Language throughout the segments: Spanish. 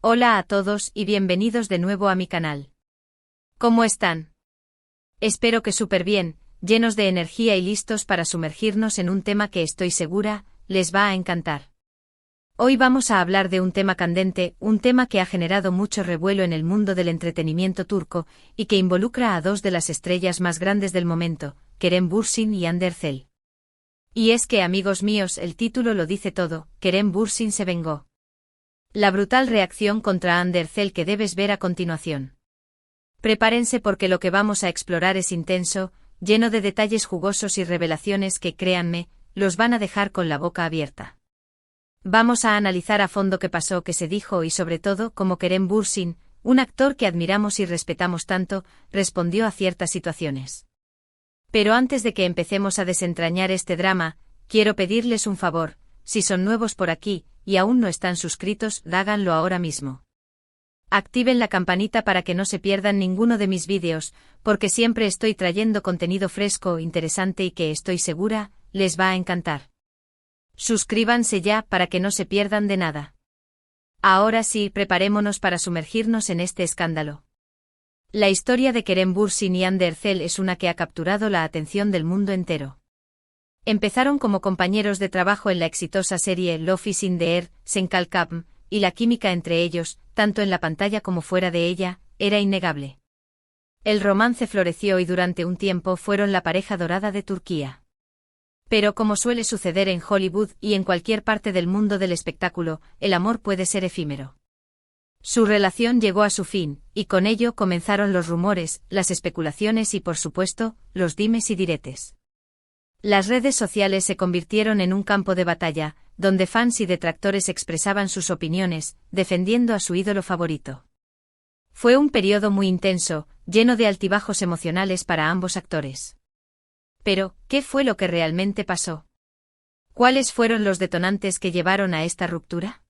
Hola a todos y bienvenidos de nuevo a mi canal. ¿Cómo están? Espero que súper bien, llenos de energía y listos para sumergirnos en un tema que estoy segura, les va a encantar. Hoy vamos a hablar de un tema candente, un tema que ha generado mucho revuelo en el mundo del entretenimiento turco, y que involucra a dos de las estrellas más grandes del momento, Kerem Bürsin y Hande Erçel. Y es que, amigos míos, el título lo dice todo, Kerem Bürsin se vengó. La brutal reacción contra Hande Erçel que debes ver a continuación. Prepárense porque lo que vamos a explorar es intenso, lleno de detalles jugosos y revelaciones que, créanme, los van a dejar con la boca abierta. Vamos a analizar a fondo qué pasó, qué se dijo y sobre todo cómo Kerem Bürsin, un actor que admiramos y respetamos tanto, respondió a ciertas situaciones. Pero antes de que empecemos a desentrañar este drama, quiero pedirles un favor, si son nuevos por aquí, y aún no están suscritos, háganlo ahora mismo. Activen la campanita para que no se pierdan ninguno de mis vídeos, porque siempre estoy trayendo contenido fresco, interesante y que estoy segura, les va a encantar. Suscríbanse ya para que no se pierdan de nada. Ahora sí, preparémonos para sumergirnos en este escándalo. La historia de Kerem Bürsin y Hande Erçel es una que ha capturado la atención del mundo entero. Empezaron como compañeros de trabajo en la exitosa serie Love is in the Air, Senkalkam, y la química entre ellos, tanto en la pantalla como fuera de ella, era innegable. El romance floreció y durante un tiempo fueron la pareja dorada de Turquía. Pero como suele suceder en Hollywood y en cualquier parte del mundo del espectáculo, el amor puede ser efímero. Su relación llegó a su fin, y con ello comenzaron los rumores, las especulaciones y por supuesto, los dimes y diretes. Las redes sociales se convirtieron en un campo de batalla, donde fans y detractores expresaban sus opiniones, defendiendo a su ídolo favorito. Fue un periodo muy intenso, lleno de altibajos emocionales para ambos actores. Pero, ¿qué fue lo que realmente pasó? ¿Cuáles fueron los detonantes que llevaron a esta ruptura?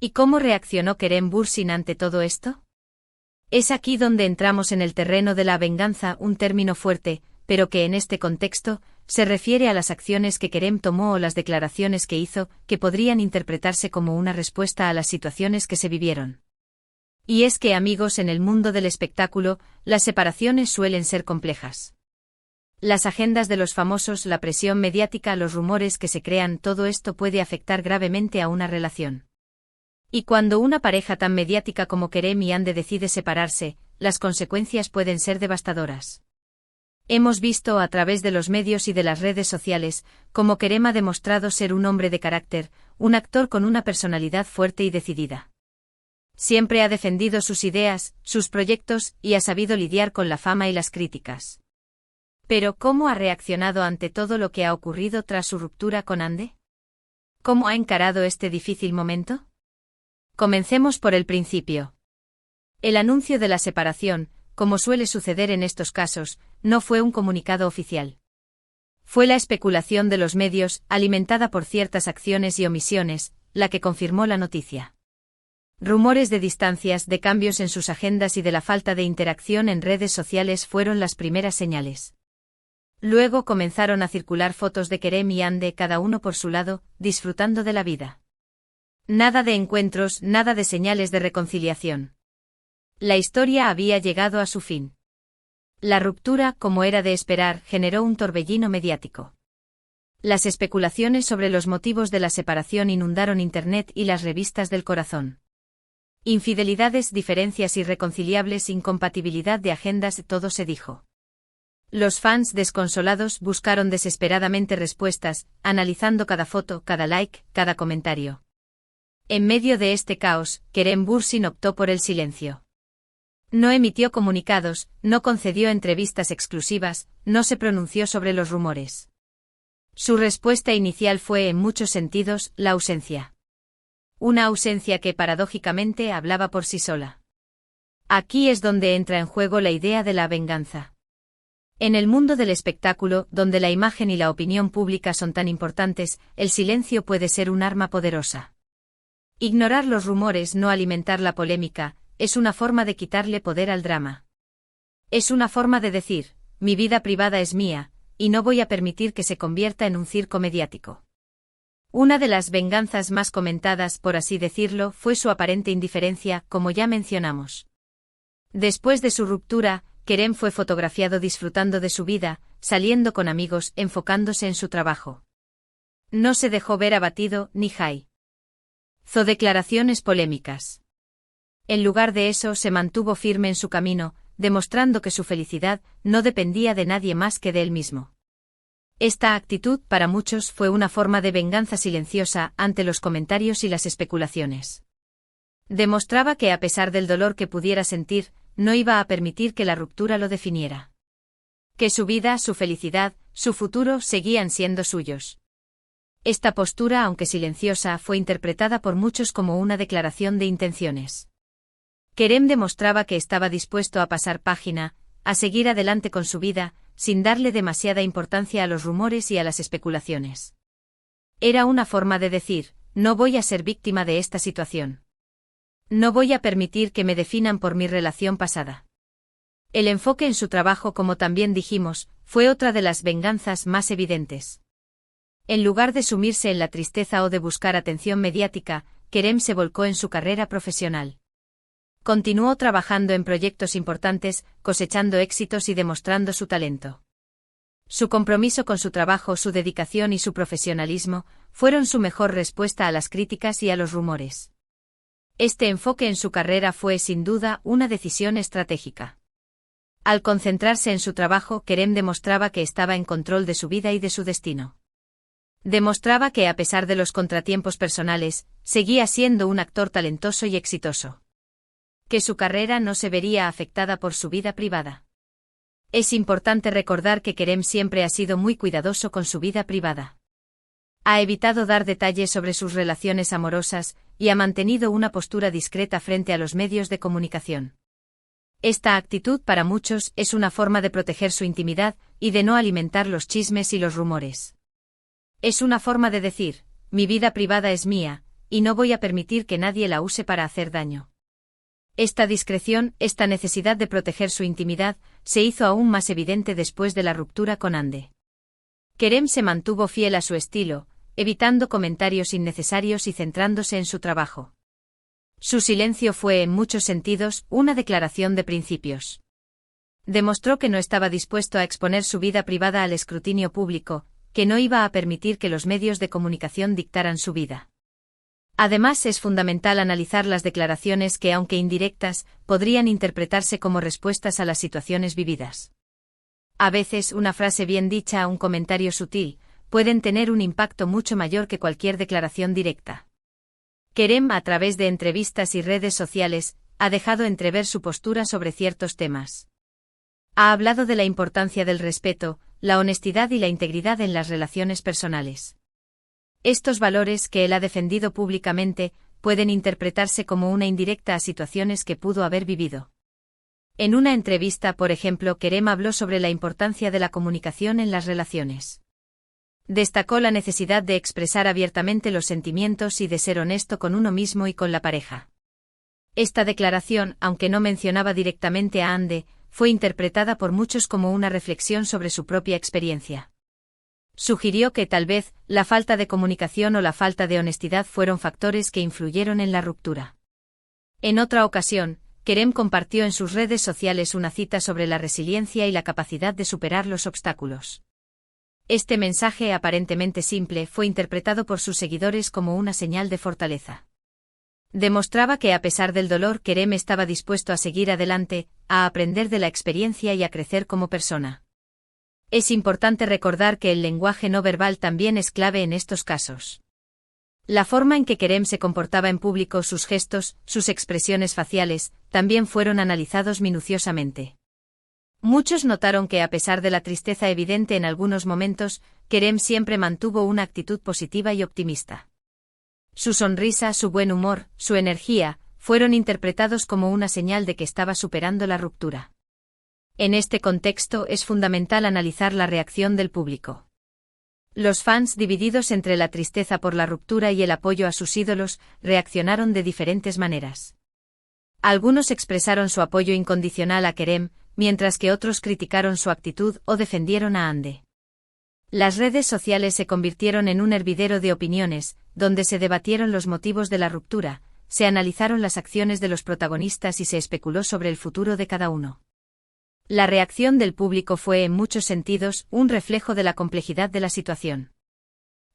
¿Y cómo reaccionó Kerem Bürsin ante todo esto? Es aquí donde entramos en el terreno de la venganza, un término fuerte, pero que en este contexto, se refiere a las acciones que Kerem tomó o las declaraciones que hizo, que podrían interpretarse como una respuesta a las situaciones que se vivieron. Y es que, amigos, en el mundo del espectáculo, las separaciones suelen ser complejas. Las agendas de los famosos, la presión mediática, los rumores que se crean, todo esto puede afectar gravemente a una relación. Y cuando una pareja tan mediática como Kerem y Hande decide separarse, las consecuencias pueden ser devastadoras. Hemos visto a través de los medios y de las redes sociales cómo Kerem ha demostrado ser un hombre de carácter, un actor con una personalidad fuerte y decidida. Siempre ha defendido sus ideas, sus proyectos y ha sabido lidiar con la fama y las críticas. Pero ¿cómo ha reaccionado ante todo lo que ha ocurrido tras su ruptura con Hande? ¿Cómo ha encarado este difícil momento? Comencemos por el principio. El anuncio de la separación, como suele suceder en estos casos, no fue un comunicado oficial. Fue la especulación de los medios, alimentada por ciertas acciones y omisiones, la que confirmó la noticia. Rumores de distancias, de cambios en sus agendas y de la falta de interacción en redes sociales fueron las primeras señales. Luego comenzaron a circular fotos de Kerem y Hande cada uno por su lado, disfrutando de la vida. Nada de encuentros, nada de señales de reconciliación. La historia había llegado a su fin. La ruptura, como era de esperar, generó un torbellino mediático. Las especulaciones sobre los motivos de la separación inundaron Internet y las revistas del corazón. Infidelidades, diferencias irreconciliables, incompatibilidad de agendas, todo se dijo. Los fans desconsolados buscaron desesperadamente respuestas, analizando cada foto, cada like, cada comentario. En medio de este caos, Kerem Bürsin optó por el silencio. No emitió comunicados, no concedió entrevistas exclusivas, no se pronunció sobre los rumores. Su respuesta inicial fue en muchos sentidos, la ausencia. Una ausencia que paradójicamente hablaba por sí sola. Aquí es donde entra en juego la idea de la venganza. En el mundo del espectáculo, donde la imagen y la opinión pública son tan importantes, el silencio puede ser un arma poderosa. Ignorar los rumores, no alimentar la polémica, es una forma de quitarle poder al drama. Es una forma de decir, mi vida privada es mía, y no voy a permitir que se convierta en un circo mediático. Una de las venganzas más comentadas, por así decirlo, fue su aparente indiferencia, como ya mencionamos. Después de su ruptura, Kerem fue fotografiado disfrutando de su vida, saliendo con amigos, enfocándose en su trabajo. No se dejó ver abatido, ni hizo declaraciones polémicas. En lugar de eso, se mantuvo firme en su camino, demostrando que su felicidad no dependía de nadie más que de él mismo. Esta actitud, para muchos, fue una forma de venganza silenciosa ante los comentarios y las especulaciones. Demostraba que, a pesar del dolor que pudiera sentir, no iba a permitir que la ruptura lo definiera. Que su vida, su felicidad, su futuro seguían siendo suyos. Esta postura, aunque silenciosa, fue interpretada por muchos como una declaración de intenciones. Kerem demostraba que estaba dispuesto a pasar página, a seguir adelante con su vida, sin darle demasiada importancia a los rumores y a las especulaciones. Era una forma de decir, no voy a ser víctima de esta situación. No voy a permitir que me definan por mi relación pasada. El enfoque en su trabajo, como también dijimos, fue otra de las venganzas más evidentes. En lugar de sumirse en la tristeza o de buscar atención mediática, Kerem se volcó en su carrera profesional. Continuó trabajando en proyectos importantes, cosechando éxitos y demostrando su talento. Su compromiso con su trabajo, su dedicación y su profesionalismo fueron su mejor respuesta a las críticas y a los rumores. Este enfoque en su carrera fue, sin duda, una decisión estratégica. Al concentrarse en su trabajo, Kerem demostraba que estaba en control de su vida y de su destino. Demostraba que, a pesar de los contratiempos personales, seguía siendo un actor talentoso y exitoso. Que su carrera no se vería afectada por su vida privada. Es importante recordar que Kerem siempre ha sido muy cuidadoso con su vida privada. Ha evitado dar detalles sobre sus relaciones amorosas y ha mantenido una postura discreta frente a los medios de comunicación. Esta actitud, para muchos, es una forma de proteger su intimidad y de no alimentar los chismes y los rumores. Es una forma de decir, mi vida privada es mía, y no voy a permitir que nadie la use para hacer daño. Esta discreción, esta necesidad de proteger su intimidad, se hizo aún más evidente después de la ruptura con Hande. Kerem se mantuvo fiel a su estilo, evitando comentarios innecesarios y centrándose en su trabajo. Su silencio fue, en muchos sentidos, una declaración de principios. Demostró que no estaba dispuesto a exponer su vida privada al escrutinio público, que no iba a permitir que los medios de comunicación dictaran su vida. Además, es fundamental analizar las declaraciones que, aunque indirectas, podrían interpretarse como respuestas a las situaciones vividas. A veces, una frase bien dicha o un comentario sutil pueden tener un impacto mucho mayor que cualquier declaración directa. Kerem, a través de entrevistas y redes sociales, ha dejado entrever su postura sobre ciertos temas. Ha hablado de la importancia del respeto, la honestidad y la integridad en las relaciones personales. Estos valores que él ha defendido públicamente pueden interpretarse como una indirecta a situaciones que pudo haber vivido. En una entrevista, por ejemplo, Kerem habló sobre la importancia de la comunicación en las relaciones. Destacó la necesidad de expresar abiertamente los sentimientos y de ser honesto con uno mismo y con la pareja. Esta declaración, aunque no mencionaba directamente a Hande, fue interpretada por muchos como una reflexión sobre su propia experiencia. Sugirió que tal vez la falta de comunicación o la falta de honestidad fueron factores que influyeron en la ruptura. En otra ocasión, Kerem compartió en sus redes sociales una cita sobre la resiliencia y la capacidad de superar los obstáculos. Este mensaje aparentemente simple fue interpretado por sus seguidores como una señal de fortaleza. Demostraba que, a pesar del dolor, Kerem estaba dispuesto a seguir adelante, a aprender de la experiencia y a crecer como persona. Es importante recordar que el lenguaje no verbal también es clave en estos casos. La forma en que Kerem se comportaba en público, sus gestos, sus expresiones faciales, también fueron analizados minuciosamente. Muchos notaron que, a pesar de la tristeza evidente en algunos momentos, Kerem siempre mantuvo una actitud positiva y optimista. Su sonrisa, su buen humor, su energía, fueron interpretados como una señal de que estaba superando la ruptura. En este contexto es fundamental analizar la reacción del público. Los fans, divididos entre la tristeza por la ruptura y el apoyo a sus ídolos, reaccionaron de diferentes maneras. Algunos expresaron su apoyo incondicional a Kerem, mientras que otros criticaron su actitud o defendieron a Hande. Las redes sociales se convirtieron en un hervidero de opiniones, donde se debatieron los motivos de la ruptura, se analizaron las acciones de los protagonistas y se especuló sobre el futuro de cada uno. La reacción del público fue, en muchos sentidos, un reflejo de la complejidad de la situación.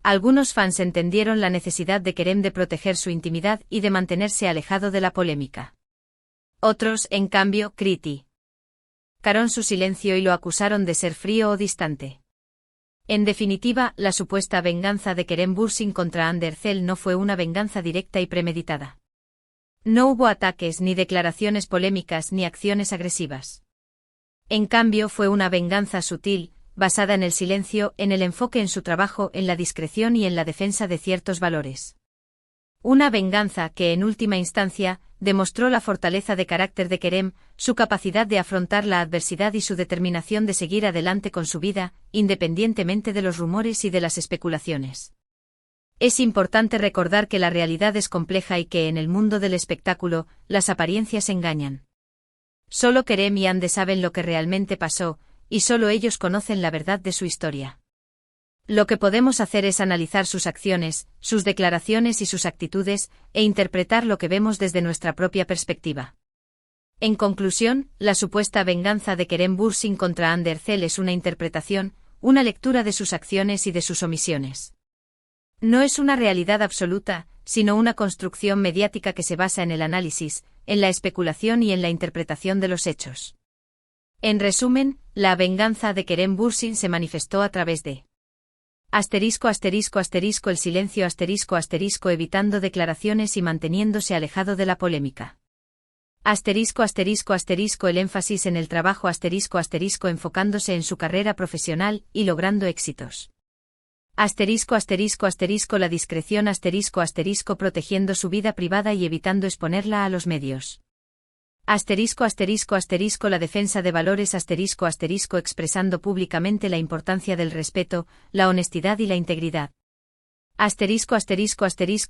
Algunos fans entendieron la necesidad de Kerem de proteger su intimidad y de mantenerse alejado de la polémica. Otros, en cambio, criticaron su silencio y lo acusaron de ser frío o distante. En definitiva, la supuesta venganza de Kerem Bürsin contra Hande Erçel no fue una venganza directa y premeditada. No hubo ataques, ni declaraciones polémicas, ni acciones agresivas. En cambio, fue una venganza sutil, basada en el silencio, en el enfoque en su trabajo, en la discreción y en la defensa de ciertos valores. Una venganza que, en última instancia, demostró la fortaleza de carácter de Kerem, su capacidad de afrontar la adversidad y su determinación de seguir adelante con su vida, independientemente de los rumores y de las especulaciones. Es importante recordar que la realidad es compleja y que, en el mundo del espectáculo, las apariencias engañan. Solo Kerem y Hande saben lo que realmente pasó, y solo ellos conocen la verdad de su historia. Lo que podemos hacer es analizar sus acciones, sus declaraciones y sus actitudes, e interpretar lo que vemos desde nuestra propia perspectiva. En conclusión, la supuesta venganza de Kerem Bürsin contra Hande Erçel es una interpretación, una lectura de sus acciones y de sus omisiones. No es una realidad absoluta, sino una construcción mediática que se basa en el análisis, en la especulación y en la interpretación de los hechos. En resumen, la venganza de Kerem Bürsin se manifestó a través de ***** el silencio ****, evitando declaraciones y manteniéndose alejado de la polémica. ****, el énfasis en el trabajo ****, enfocándose en su carrera profesional y logrando éxitos. ****, la discreción ****, protegiendo su vida privada y evitando exponerla a los medios. ****, la defensa de valores ****, expresando públicamente la importancia del respeto, la honestidad y la integridad.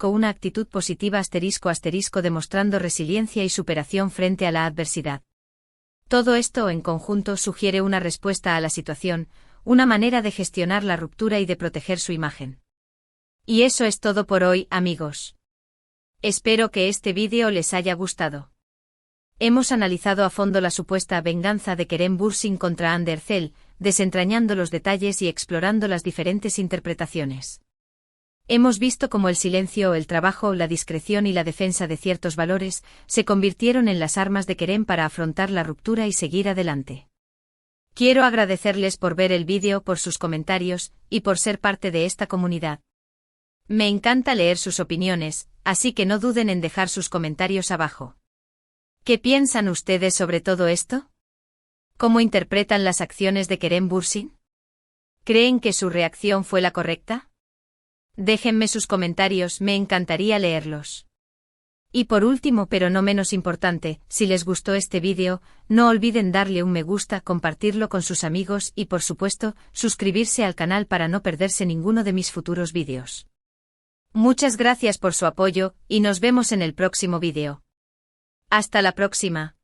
Una actitud positiva demostrando resiliencia y superación frente a la adversidad. Todo esto en conjunto sugiere una respuesta a la situación, una manera de gestionar la ruptura y de proteger su imagen. Y eso es todo por hoy, amigos. Espero que este vídeo les haya gustado. Hemos analizado a fondo la supuesta venganza de Kerem Bürsin contra Hande Erçel, desentrañando los detalles y explorando las diferentes interpretaciones. Hemos visto cómo el silencio, el trabajo, la discreción y la defensa de ciertos valores se convirtieron en las armas de Kerem para afrontar la ruptura y seguir adelante. Quiero agradecerles por ver el vídeo, por sus comentarios, y por ser parte de esta comunidad. Me encanta leer sus opiniones, así que no duden en dejar sus comentarios abajo. ¿Qué piensan ustedes sobre todo esto? ¿Cómo interpretan las acciones de Kerem Bürsin? ¿Creen que su reacción fue la correcta? Déjenme sus comentarios, me encantaría leerlos. Y por último, pero no menos importante, si les gustó este vídeo, no olviden darle un me gusta, compartirlo con sus amigos y, por supuesto, suscribirse al canal para no perderse ninguno de mis futuros vídeos. Muchas gracias por su apoyo, y nos vemos en el próximo vídeo. Hasta la próxima.